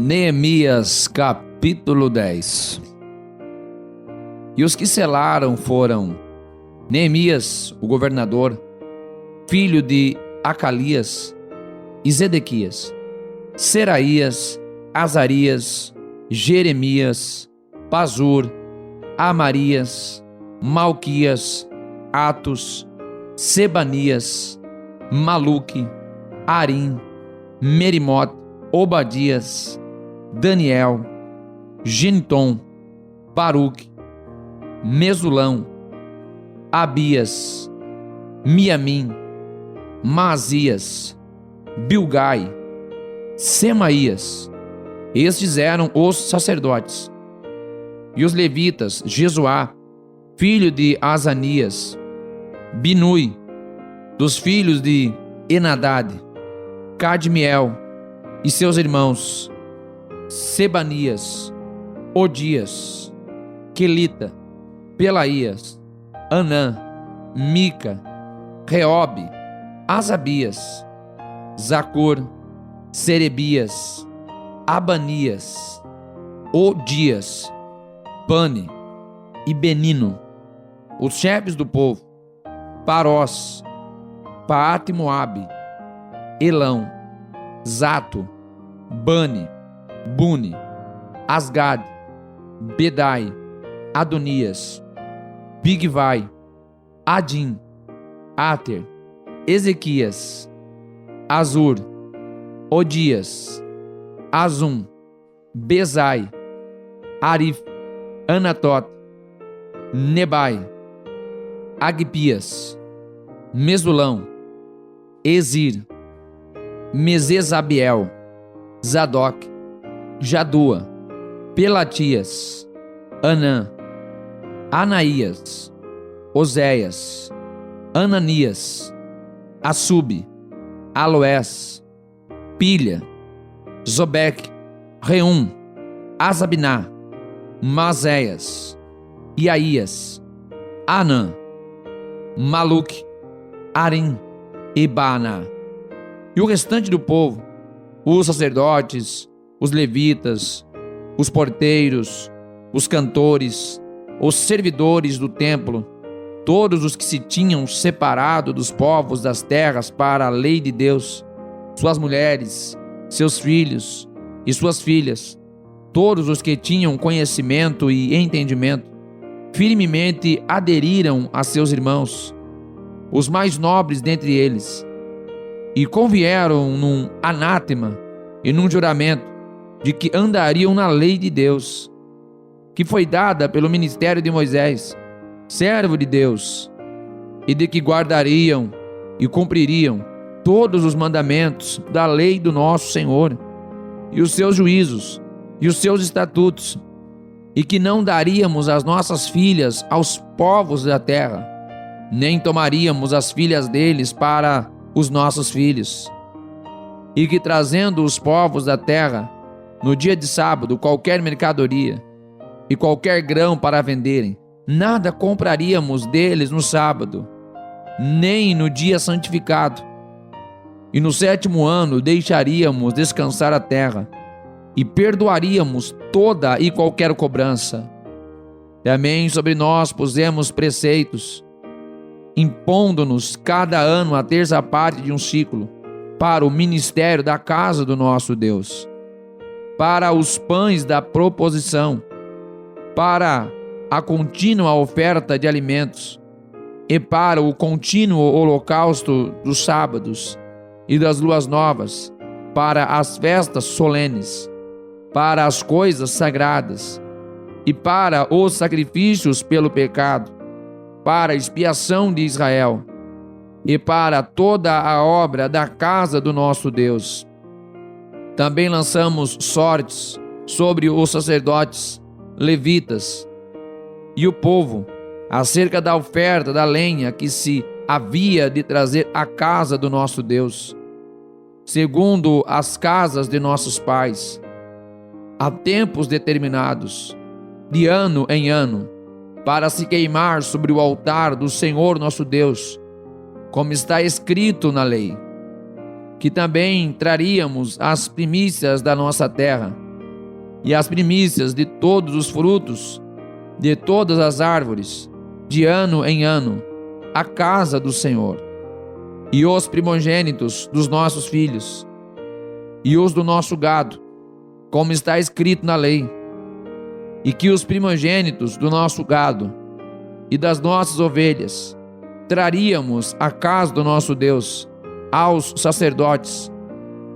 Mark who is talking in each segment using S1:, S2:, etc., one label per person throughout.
S1: Neemias capítulo 10. E os que selaram foram Neemias, o governador, filho de Acalias, e Zedequias, Seraías, Azarias, Jeremias, Pazur, Amarias, Malquias, Atos, Sebanias, Maluque, Arim, Merimote, Obadias, Daniel, Gintom, Baruque, Mesulão, Abias, Miamim, Maazias, Bilgai, Semaías. Estes eram os sacerdotes. E os levitas, Jesuá, filho de Azanias, Binui, dos filhos de Enadad, Cadmiel e seus irmãos, Sebanias, Odias, Quelita, Pelaías, Anã, Mica, Reobe, Asabias, Zacor, Serebias, Abanias, Odias, Bani e Benino, os chefes do povo, Parós, Paate-Moabe, Elão, Zato, Bani, Buni, Asgad, Bedai, Adonias, Bigvai, Adim, Ater, Ezequias, Azur, Odias, Azum, Bezai, Arif, Anatot, Nebai, Agpias, Mesulão, Ezir, Mesezabiel, Zadok, Jadua, Pelatias, Anã, Anaías, Oséias, Ananias, Assub, Aloés, Pilha, Zobeque, Reum, Asabiná, Mazéias, Iaías, Anã, Maluque, Arim e Baaná. E o restante do povo, os sacerdotes, os levitas, os porteiros, os cantores, os servidores do templo, todos os que se tinham separado dos povos das terras para a lei de Deus, suas mulheres, seus filhos e suas filhas, todos os que tinham conhecimento e entendimento, firmemente aderiram a seus irmãos, os mais nobres dentre eles, e convieram num anátema e num juramento de que andariam na lei de Deus, que foi dada pelo ministério de Moisés, servo de Deus, e de que guardariam e cumpririam todos os mandamentos da lei do nosso Senhor, e os seus juízos, e os seus estatutos, e que não daríamos as nossas filhas aos povos da terra, nem tomaríamos as filhas deles para os nossos filhos, e que trazendo os povos da terra, no dia de sábado, qualquer mercadoria e qualquer grão para venderem, nada compraríamos deles no sábado, nem no dia santificado. E no 7º ano deixaríamos descansar a terra, e perdoaríamos toda e qualquer cobrança. Também sobre nós pusemos preceitos, impondo-nos cada ano a terça parte de um ciclo, para o ministério da casa do nosso Deus, para os pães da proposição, para a contínua oferta de alimentos, e para o contínuo holocausto dos sábados e das luas novas, para as festas solenes, para as coisas sagradas, e para os sacrifícios pelo pecado, para a expiação de Israel, e para toda a obra da casa do nosso Deus. Também lançamos sortes sobre os sacerdotes, levitas e o povo, acerca da oferta da lenha que se havia de trazer à casa do nosso Deus, segundo as casas de nossos pais, a tempos determinados, de ano em ano, para se queimar sobre o altar do Senhor nosso Deus, como está escrito na lei, que também traríamos as primícias da nossa terra, e as primícias de todos os frutos de todas as árvores, de ano em ano, à casa do Senhor, e os primogênitos dos nossos filhos, e os do nosso gado, como está escrito na lei, e que os primogênitos do nosso gado e das nossas ovelhas traríamos à casa do nosso Deus, aos sacerdotes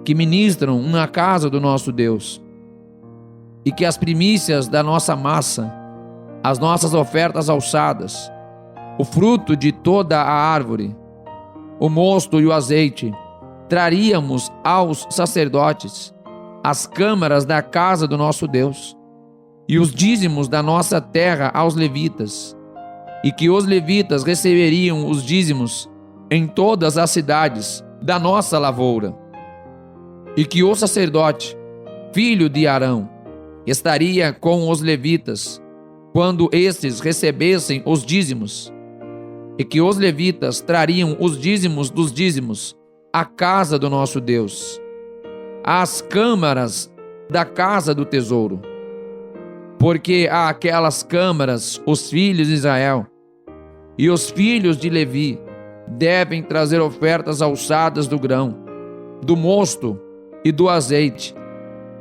S1: que ministram na casa do nosso Deus, e que as primícias da nossa massa, as nossas ofertas alçadas, o fruto de toda a árvore, o mosto e o azeite, traríamos aos sacerdotes, as câmaras da casa do nosso Deus, e os dízimos da nossa terra aos levitas, e que os levitas receberiam os dízimos em todas as cidades da nossa lavoura, e que o sacerdote, filho de Arão, estaria com os levitas quando estes recebessem os dízimos, e que os levitas trariam os dízimos dos dízimos à casa do nosso Deus, às câmaras da casa do tesouro, porque àquelas câmaras os filhos de Israel e os filhos de Levi devem trazer ofertas alçadas do grão, do mosto e do azeite,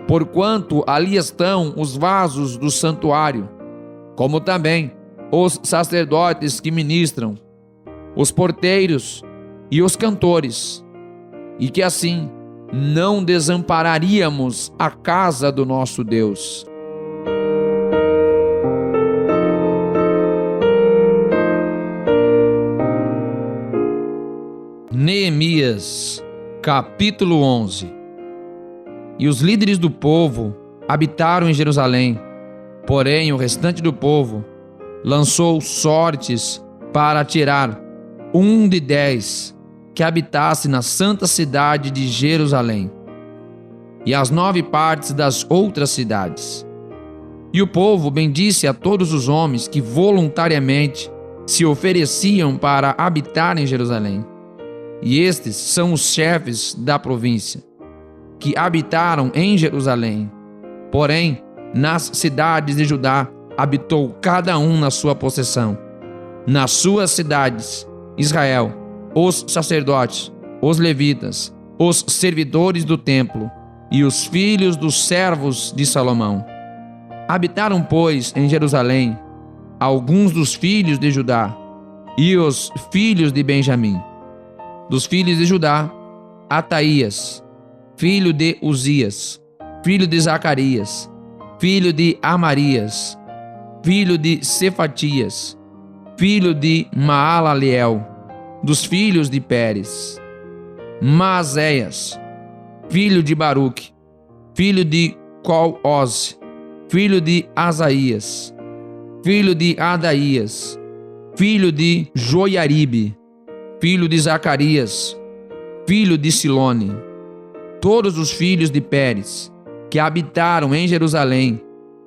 S1: porquanto ali estão os vasos do santuário, como também os sacerdotes que ministram, os porteiros e os cantores, e que assim não desampararíamos a casa do nosso Deus. Neemias, capítulo 11. E os líderes do povo habitaram em Jerusalém, porém o restante do povo lançou sortes para tirar 1 de 10 que habitasse na santa cidade de Jerusalém, e as 9 partes das outras cidades. E o povo bendisse a todos os homens que voluntariamente se ofereciam para habitar em Jerusalém. E estes são os chefes da província, que habitaram em Jerusalém. Porém, nas cidades de Judá habitou cada um na sua possessão. Nas suas cidades, Israel, os sacerdotes, os levitas, os servidores do templo e os filhos dos servos de Salomão. Habitaram, pois, em Jerusalém alguns dos filhos de Judá e os filhos de Benjamim. Dos filhos de Judá, Ataías, filho de Uzias, filho de Zacarias, filho de Amarias, filho de Cefatias, filho de Maalaleel. Dos filhos de Pérez, Maazéias, filho de Baruque, filho de Col-Oze, filho de Asaías, filho de Adaías, filho de Joiaribe, filho de Zacarias, filho de Silone. Todos os filhos de Pérez, que habitaram em Jerusalém,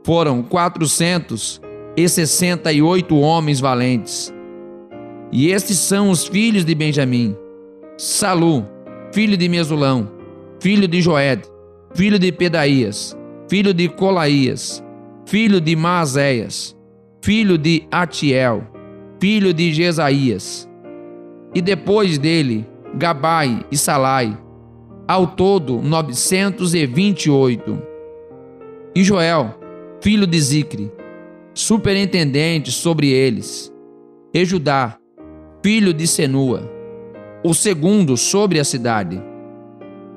S1: foram 468 homens valentes. E estes são os filhos de Benjamim: Salu, filho de Mesulão, filho de Joed, filho de Pedaías, filho de Colaías, filho de Maazéias, filho de Atiel, filho de Jesaías. E depois dele, Gabai e Salai, ao todo 928. E Joel, filho de Zicre, superintendente sobre eles. E Judá, filho de Senua, o segundo sobre a cidade.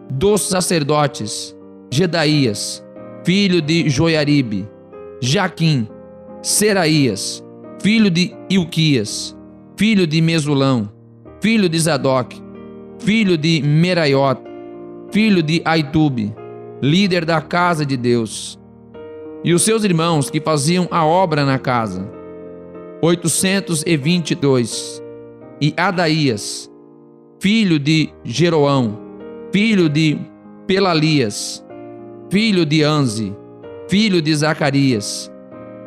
S1: Dos sacerdotes, Jedaías, filho de Joiaribe, Jaquim, Seraías, filho de Ilquias, filho de Mesulão, filho de Zadok, filho de Meraiot, filho de Aitube, líder da casa de Deus, e os seus irmãos que faziam a obra na casa, 822. E Adaías, filho de Jeroão, filho de Pelalias, filho de Anzi, filho de Zacarias,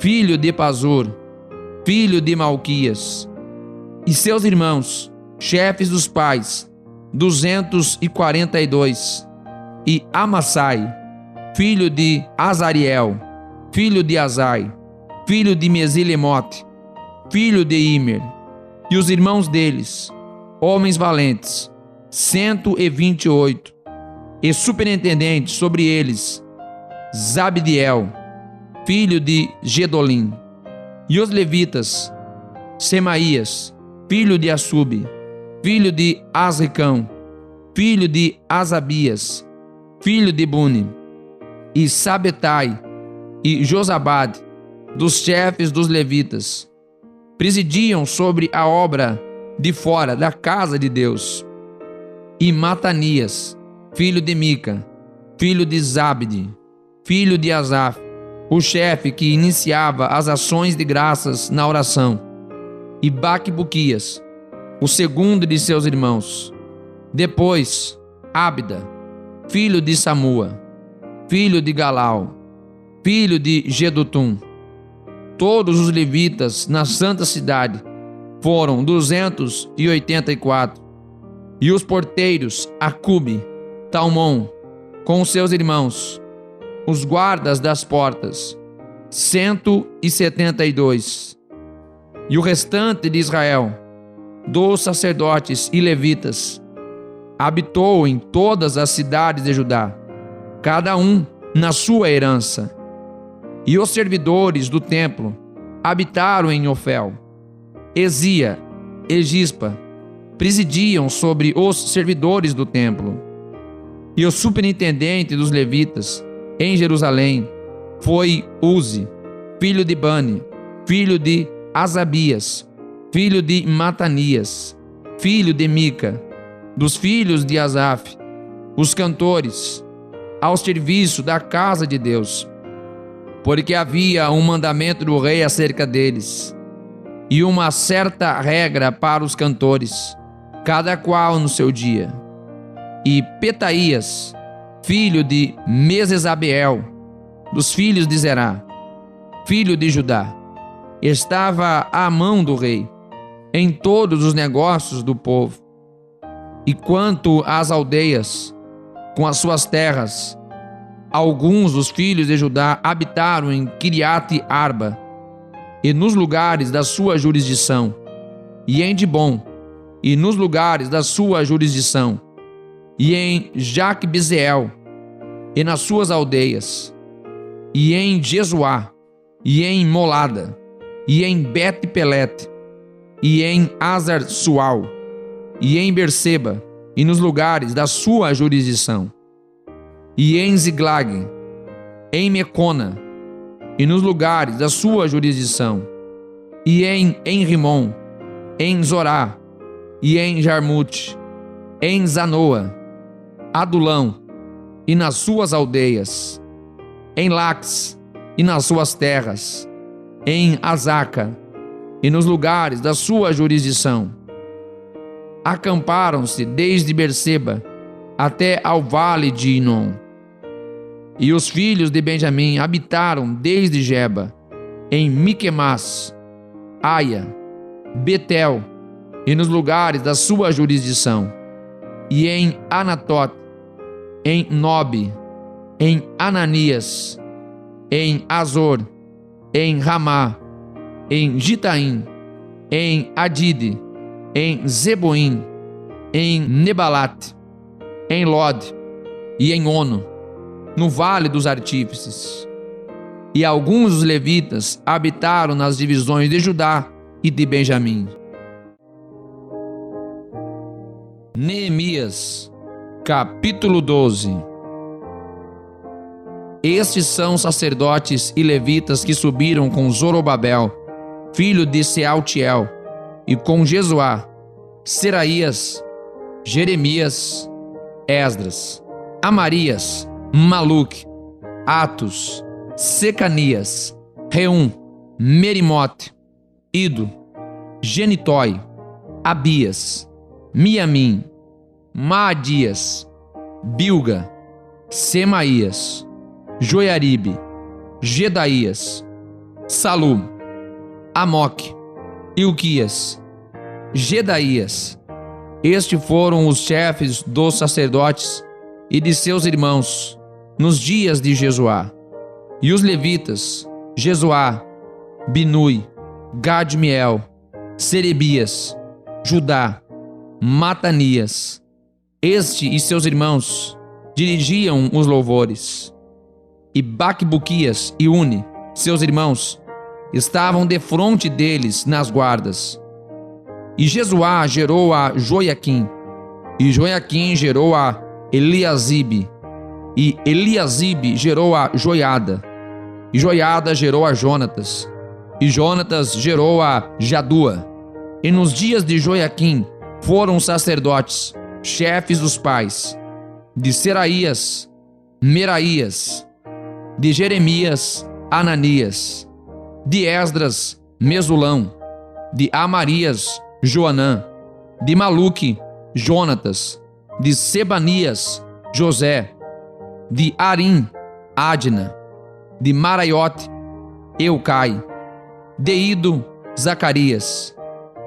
S1: filho de Pazur, filho de Malquias, e seus irmãos, chefes dos pais, 242, e Amassai, filho de Azariel, filho de Azai, filho de Mesilemote, filho de Imer, e os irmãos deles, homens valentes, 128, e superintendente sobre eles, Zabdiel, filho de Gedolim, e os levitas, Semaías, filho de Assub, filho de Azricão, filho de Asabias, filho de Buni, e Sabetai, e Josabade, dos chefes dos levitas, presidiam sobre a obra de fora da casa de Deus. E Matanias, filho de Mica, filho de Zabde, filho de Asaf, o chefe que iniciava as ações de graças na oração. E Baquebuquias, o segundo de seus irmãos. Depois, Abda, filho de Samua, filho de Galau, filho de Gedutum. Todos os levitas na santa cidade foram 284. E os porteiros, Acube, Talmon, com seus irmãos, os guardas das portas, 172. E o restante de Israel, dos sacerdotes e levitas, habitou em todas as cidades de Judá, cada um na sua herança. E os servidores do templo habitaram em Ofel. Ezia e Gispa presidiam sobre os servidores do templo. E o superintendente dos levitas em Jerusalém foi Uzi, filho de Bani, filho de Asabias, filho de Matanias, filho de Mica, dos filhos de Asaf, os cantores, ao serviço da casa de Deus, porque havia um mandamento do rei acerca deles, e uma certa regra para os cantores, cada qual no seu dia. E Petaías, filho de Mesezabeel, dos filhos de Zerá, filho de Judá, estava à mão do rei, em todos os negócios do povo. E quanto às aldeias, com as suas terras, alguns dos filhos de Judá habitaram em Kiriate Arba, e nos lugares da sua jurisdição, e em Dibom, e nos lugares da sua jurisdição, e em Jacbezeel, e nas suas aldeias, e em Jesuá, e em Molada, e em Bet-Pelete, e em Azar-Sual, e em Berseba, e nos lugares da sua jurisdição, e em Ziglag, em Mecona, e nos lugares da sua jurisdição, e em Rimon, em Zorá, e em Jarmute, em Zanoa, Adulão, e nas suas aldeias, em Lax, e nas suas terras, em Azaca, e nos lugares da sua jurisdição. Acamparam-se desde Berseba até ao vale de Inom. E os filhos de Benjamim habitaram desde Geba, em Miquemás, Aia, Betel, e nos lugares da sua jurisdição, e em Anatote, em Nobe, em Ananias, em Azor, em Ramá, em Gitaim, em Adide, em Zeboim, em Nebalate, em Lod e em Ono, no vale dos artífices. E alguns dos levitas habitaram nas divisões de Judá e de Benjamim. Neemias, capítulo 12. Estes são sacerdotes e levitas que subiram com Zorobabel, filho de Sealtiel, e com Jesuá, Seraías, Jeremias, Esdras, Amarias, Maluque, Atos, Secanias, Reum, Merimote, Ido, Genitói, Abias, Miamim, Maadias, Bilga, Semaías, Joiaribe, Gedaías, Salum, Amoque, Ilquias, Gedaías. Estes foram os chefes dos sacerdotes e de seus irmãos, nos dias de Jesuá. E os levitas, Jesuá, Binui, Gadmiel, Serebias, Judá, Matanias, este e seus irmãos dirigiam os louvores. E Baquebuquias e Une, seus irmãos, estavam defronte deles nas guardas. E Jesuá gerou a Joiaquim, e Joiaquim gerou a Eliasibe, e Eliasibe gerou a Joiada, e Joiada gerou a Jonatas, e Jonatas gerou a Jadua. E nos dias de Joiaquim foram sacerdotes, chefes dos pais, de Seraías, Meraías, de Jeremias, Ananias, de Esdras, Mesulão, de Amarias, Joanã, de Maluque, Jonatas, de Sebanias, José, de Arim, Adna, de Maraiote, Eucai, de Ido, Zacarias,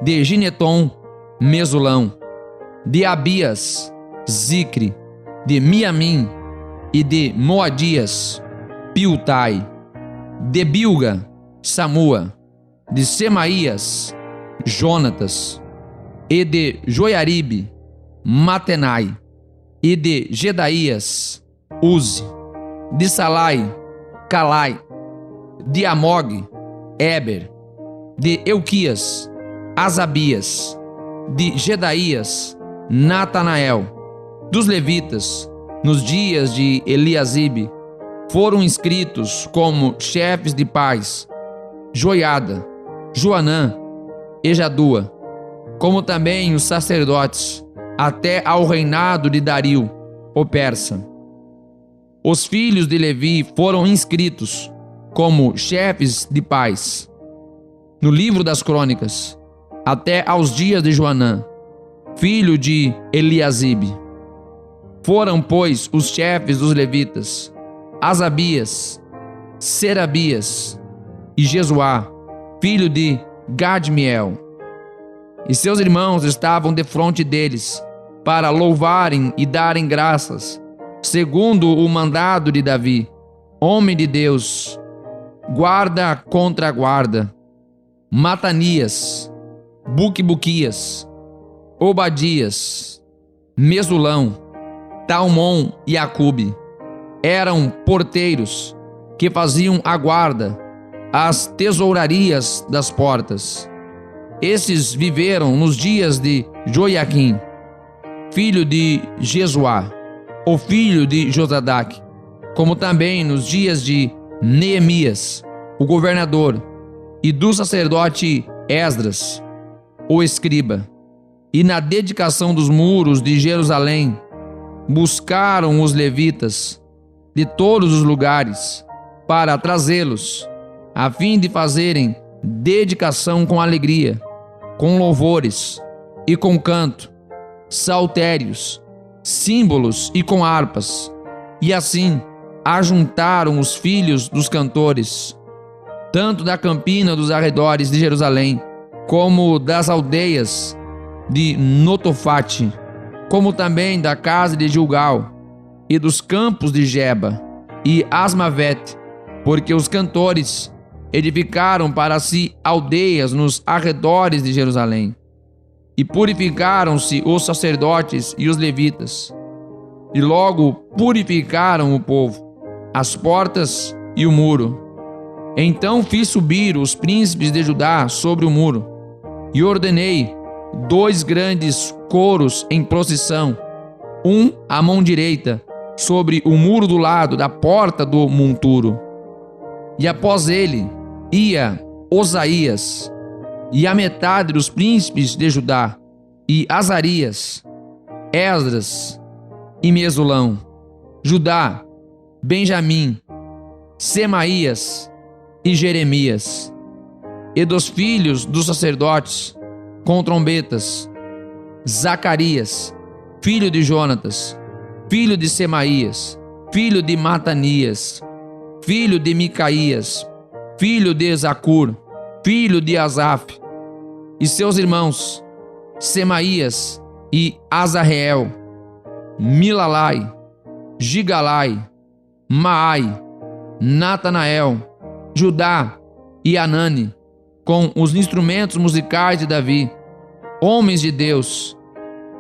S1: de Gineton, Mesulão, de Abias, Zicre, de Miamim e de Moadias, Piltai, de Bilga, Samua, de Semaías, Jonatas, e de Joiaribe, Matenai, e de Gedaías, Uzi, de Salai, Calai, de Amog, Eber, de Euquias, Asabias, de Gedaías, Natanael. Dos levitas, nos dias de Eliasibe, foram inscritos como chefes de pais Joiada, Joanã e Jadua, como também os sacerdotes, até ao reinado de Dario, o persa. Os filhos de Levi foram inscritos como chefes de pais no livro das crônicas, até aos dias de Joanã, filho de Eliasibe. Foram, pois, os chefes dos levitas, Asabias, Serabias e Jesuá, filho de Gadmiel. E seus irmãos estavam defronte deles, para louvarem e darem graças, segundo o mandado de Davi, homem de Deus, guarda contra guarda. Matanias, Buquibuquias, Obadias, Mesulão, Talmon e Acube eram porteiros que faziam a guarda às tesourarias das portas. Esses viveram nos dias de Joiaquim, filho de Jesuá, o filho de Josadaque, como também nos dias de Neemias, o governador, e do sacerdote Esdras, o escriba. E na dedicação dos muros de Jerusalém, buscaram os levitas de todos os lugares para trazê-los, a fim de fazerem dedicação com alegria, com louvores e com canto, saltérios, símbolos e com harpas. E assim ajuntaram os filhos dos cantores, tanto da campina dos arredores de Jerusalém, como das aldeias de Notofate, como também da casa de Gilgal, e dos campos de Geba e Asmavete, porque os cantores edificaram para si aldeias nos arredores de Jerusalém. E purificaram-se os sacerdotes e os levitas, e logo purificaram o povo, as portas e o muro. Então fiz subir os príncipes de Judá sobre o muro, e ordenei 2 grandes coros em procissão, um à mão direita, sobre o muro do lado da porta do monturo. E após ele ia Osaías, e a metade dos príncipes de Judá, e Azarias, Esdras e Mesulão, Judá, Benjamim, Semaías e Jeremias. E dos filhos dos sacerdotes, com trombetas, Zacarias, filho de Jonatas, filho de Semaías, filho de Matanias, filho de Micaías, filho de Zacur, filho de Asaf, e seus irmãos, Semaías e Azareel, Milalai, Gigalai, Maai, Natanael, Judá e Anani, com os instrumentos musicais de Davi, homens de Deus,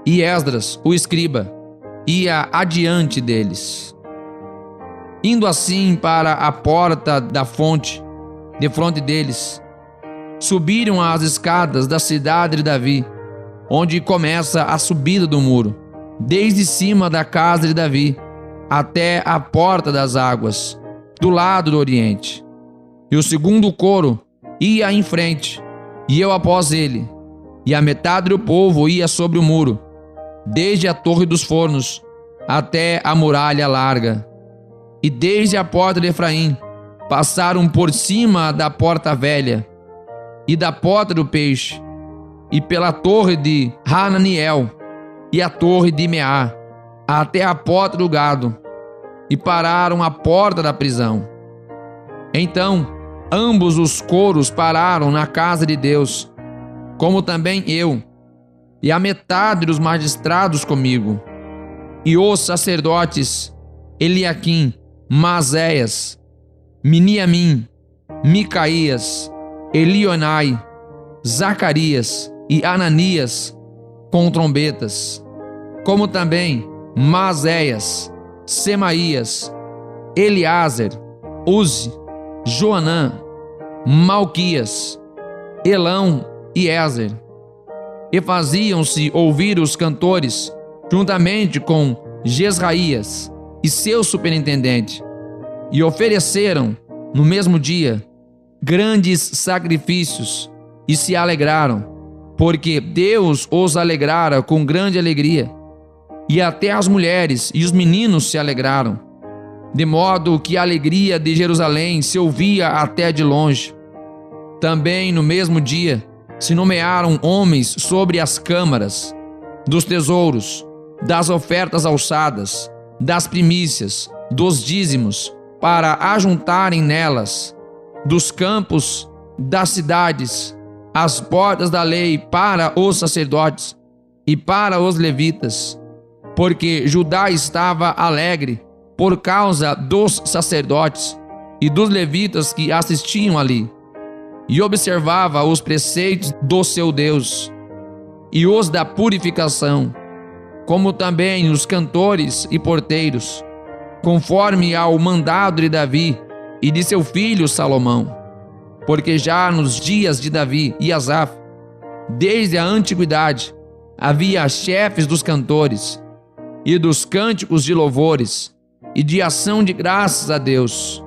S1: e Esdras, o escriba, ia adiante deles. Indo assim para a porta da fonte, defronte deles, subiram as escadas da cidade de Davi, onde começa a subida do muro, desde cima da casa de Davi até a porta das águas, do lado do oriente. E o segundo coro ia em frente, e eu após ele, e a metade do povo ia sobre o muro, desde a torre dos fornos até a muralha larga. E desde a porta de Efraim passaram por cima da porta velha e da porta do peixe, e pela torre de Hananiel e a torre de Meá, até a porta do gado, e pararam à porta da prisão. Então ambos os coros pararam na casa de Deus, como também eu, e a metade dos magistrados comigo, e os sacerdotes Eliaquim, Maséias, Miniamim, Micaías, Elionai, Zacarias e Ananias com trombetas, como também Maséias, Semaías, Eliázer, Uzi, Joanã, Malquias, Elão e Ézer. E faziam-se ouvir os cantores, juntamente com Jesraías e seu superintendente, e ofereceram, no mesmo dia, grandes sacrifícios, e se alegraram, porque Deus os alegrara com grande alegria, e até as mulheres e os meninos se alegraram, de modo que a alegria de Jerusalém se ouvia até de longe. Também no mesmo dia se nomearam homens sobre as câmaras, dos tesouros, das ofertas alçadas, das primícias, dos dízimos, para ajuntarem nelas, dos campos, das cidades, as portas da lei para os sacerdotes e para os levitas, porque Judá estava alegre por causa dos sacerdotes e dos levitas que assistiam ali, e observava os preceitos do seu Deus e os da purificação, como também os cantores e porteiros, conforme ao mandado de Davi e de seu filho Salomão. Porque já nos dias de Davi e Asaf, desde a antiguidade, havia chefes dos cantores e dos cânticos de louvores e de ação de graças a Deus.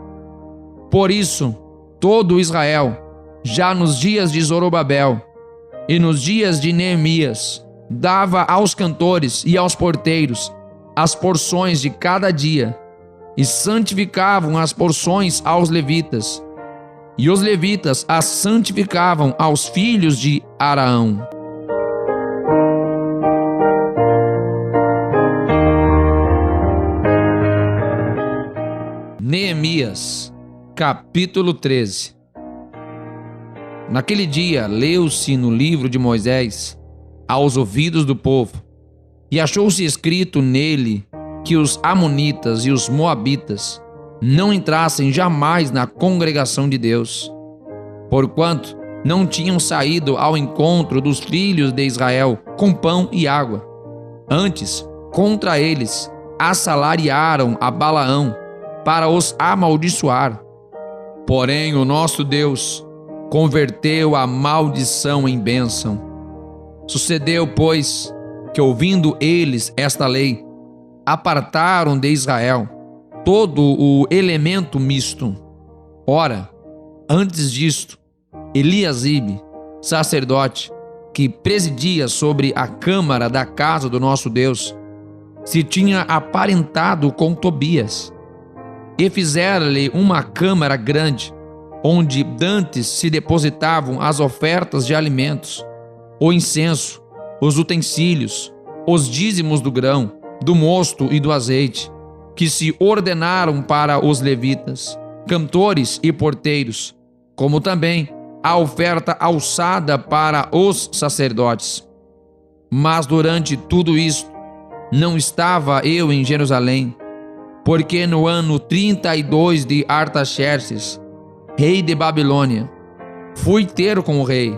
S1: Por isso, todo Israel, já nos dias de Zorobabel e nos dias de Neemias, dava aos cantores e aos porteiros as porções de cada dia, e santificavam as porções aos levitas, e os levitas as santificavam aos filhos de Araão. Neemias, capítulo 13. Naquele dia leu-se no livro de Moisés aos ouvidos do povo, e achou-se escrito nele que os amonitas e os moabitas não entrassem jamais na congregação de Deus, porquanto não tinham saído ao encontro dos filhos de Israel com pão e água. Antes, contra eles, assalariaram a Balaão para os amaldiçoar. Porém, o nosso Deus converteu a maldição em bênção. Sucedeu, pois, que ouvindo eles esta lei, apartaram de Israel todo o elemento misto. Ora, antes disto, Eliasibe, sacerdote, que presidia sobre a câmara da casa do nosso Deus, se tinha aparentado com Tobias, e fizera-lhe uma câmara grande, onde dantes se depositavam as ofertas de alimentos, o incenso, os utensílios, os dízimos do grão, do mosto e do azeite, que se ordenaram para os levitas, cantores e porteiros, como também a oferta alçada para os sacerdotes. Mas durante tudo isto, não estava eu em Jerusalém, porque no ano 32 de Artaxerxes, rei de Babilônia, fui ter com o rei,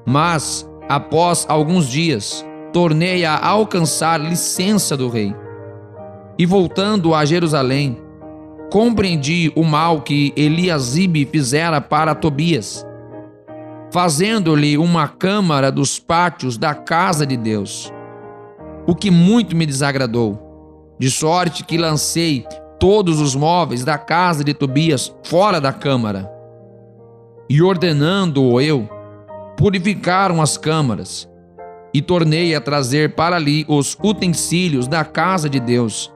S1: mas, após alguns dias, tornei a alcançar licença do rei. E voltando a Jerusalém, compreendi o mal que Eliasibe fizera para Tobias, fazendo-lhe uma câmara dos pátios da casa de Deus, o que muito me desagradou, de sorte que lancei todos os móveis da casa de Tobias fora da câmara. E ordenando-o eu, purificaram as câmaras, e tornei a trazer para ali os utensílios da casa de Deus,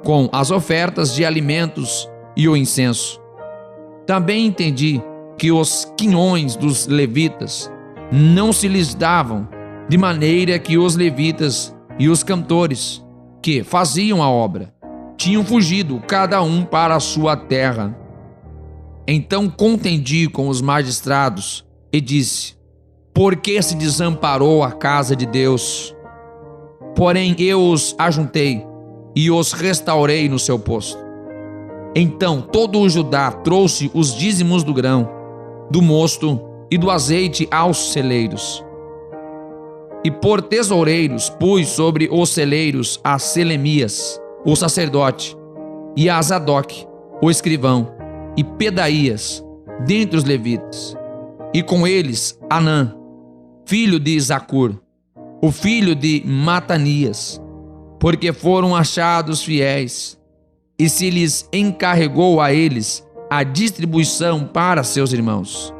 S1: com as ofertas de alimentos e o incenso. Também entendi que os quinhões dos levitas não se lhes davam, de maneira que os levitas e os cantores que faziam a obra tinham fugido cada um para a sua terra. Então contendi com os magistrados e disse: por que se desamparou a casa de Deus? Porém eu os ajuntei e os restaurei no seu posto. Então todo o Judá trouxe os dízimos do grão, do mosto e do azeite aos celeiros. E por tesoureiros pus sobre os celeiros a Selemias, o sacerdote, e a Zadok, o escrivão, e Pedaías, dentre os levitas, e com eles Anã, filho de Zacur, o filho de Matanias, porque foram achados fiéis, e se lhes encarregou a eles a distribuição para seus irmãos.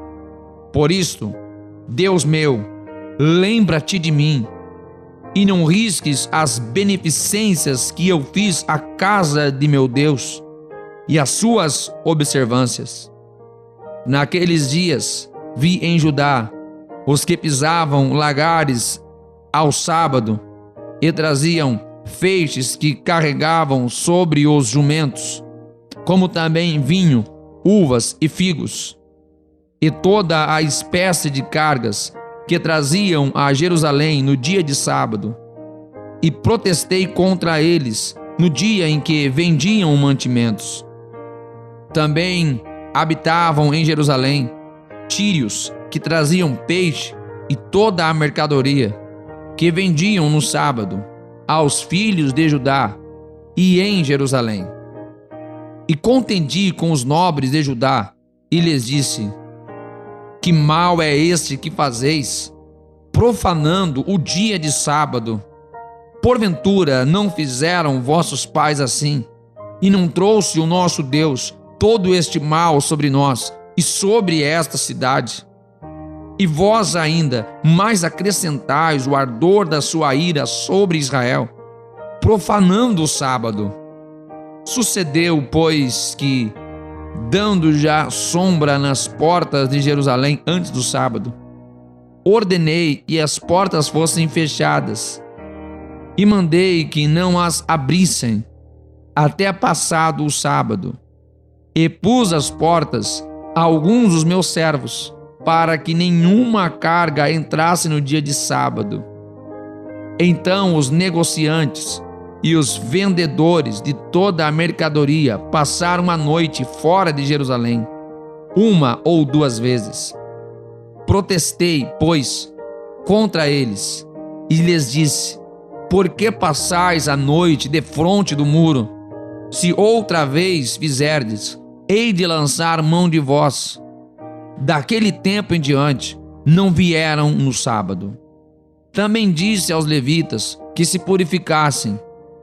S1: Por isto, Deus meu, lembra-te de mim, e não risques as beneficências que eu fiz à casa de meu Deus, e as suas observâncias. Naqueles dias vi em Judá os que pisavam lagares ao sábado e traziam feixes que carregavam sobre os jumentos, como também vinho, uvas e figos, e toda a espécie de cargas que traziam a Jerusalém no dia de sábado. E protestei contra eles no dia em que vendiam mantimentos. Também habitavam em Jerusalém tírios que traziam peixe e toda a mercadoria que vendiam no sábado aos filhos de Judá e em Jerusalém. E contendi com os nobres de Judá e lhes disse: que mal é este que fazeis, profanando o dia de sábado? Porventura não fizeram vossos pais assim, e não trouxe o nosso Deus todo este mal sobre nós e sobre esta cidade? E vós ainda mais acrescentais o ardor da sua ira sobre Israel, profanando o sábado. Sucedeu, pois, que, dando já sombra nas portas de Jerusalém antes do sábado, ordenei que as portas fossem fechadas, e mandei que não as abrissem até passado o sábado, e pus as portas a alguns dos meus servos, para que nenhuma carga entrasse no dia de sábado. Então os negociantes e os vendedores de toda a mercadoria passaram a noite fora de Jerusalém, uma ou duas vezes. Protestei, pois, contra eles, e lhes disse: por que passais a noite defronte do muro? Se outra vez fizerdes, hei de lançar mão de vós. Daquele tempo em diante, não vieram no sábado. Também disse aos levitas que se purificassem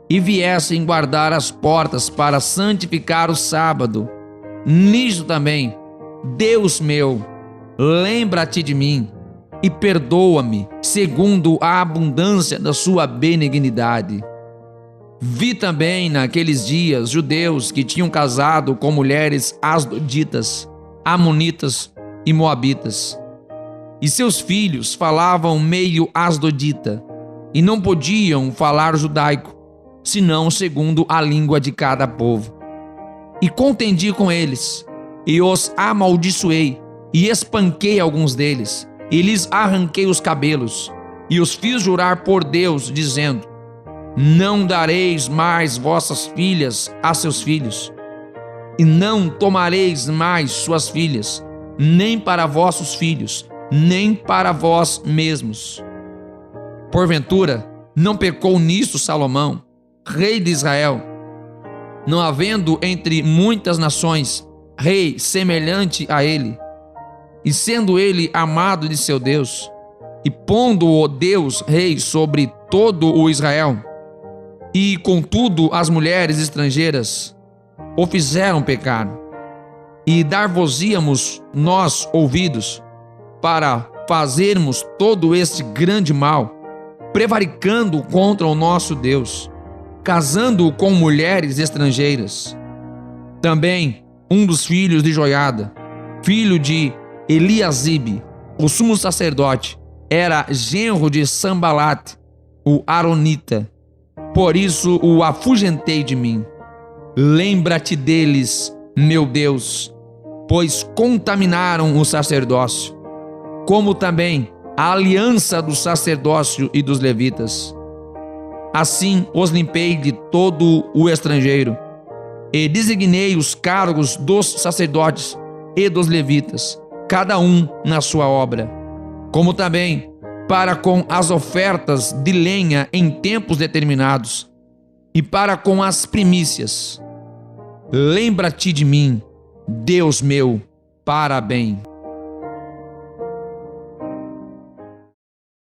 S1: e viessem guardar as portas para santificar o sábado. Nisto também, Deus meu, lembra-te de mim e perdoa-me segundo a abundância da sua benignidade. Vi também naqueles dias judeus que tinham casado com mulheres asdoditas, amonitas e moabitas, e seus filhos falavam meio asdodita, e não podiam falar judaico, senão segundo a língua de cada povo. E contendi com eles, e os amaldiçoei, e espanquei alguns deles, e lhes arranquei os cabelos, e os fiz jurar por Deus, dizendo: Não dareis mais vossas filhas a seus filhos, e não tomareis mais suas filhas, nem para vossos filhos, nem para vós mesmos. Porventura, não pecou nisso Salomão, rei de Israel, não havendo entre muitas nações rei semelhante a ele, e sendo ele amado de seu Deus, e pondo-o Deus rei sobre todo o Israel, e contudo as mulheres estrangeiras o fizeram pecar, e dar-vos-íamos nós ouvidos para fazermos todo este grande mal, prevaricando contra o nosso Deus, casando com mulheres estrangeiras. Também um dos filhos de Joiada, filho de Eliasibe, o sumo sacerdote, era genro de Sambalate, o aronita. Por isso o afugentei de mim. Lembra-te deles, meu Deus, pois contaminaram o sacerdócio, como também a aliança do sacerdócio e dos levitas. Assim os limpei de todo o estrangeiro, e designei os cargos dos sacerdotes e dos levitas, cada um na sua obra, como também para com as ofertas de lenha em tempos determinados, e para com as primícias. Lembra-te de mim, Deus meu, para bem.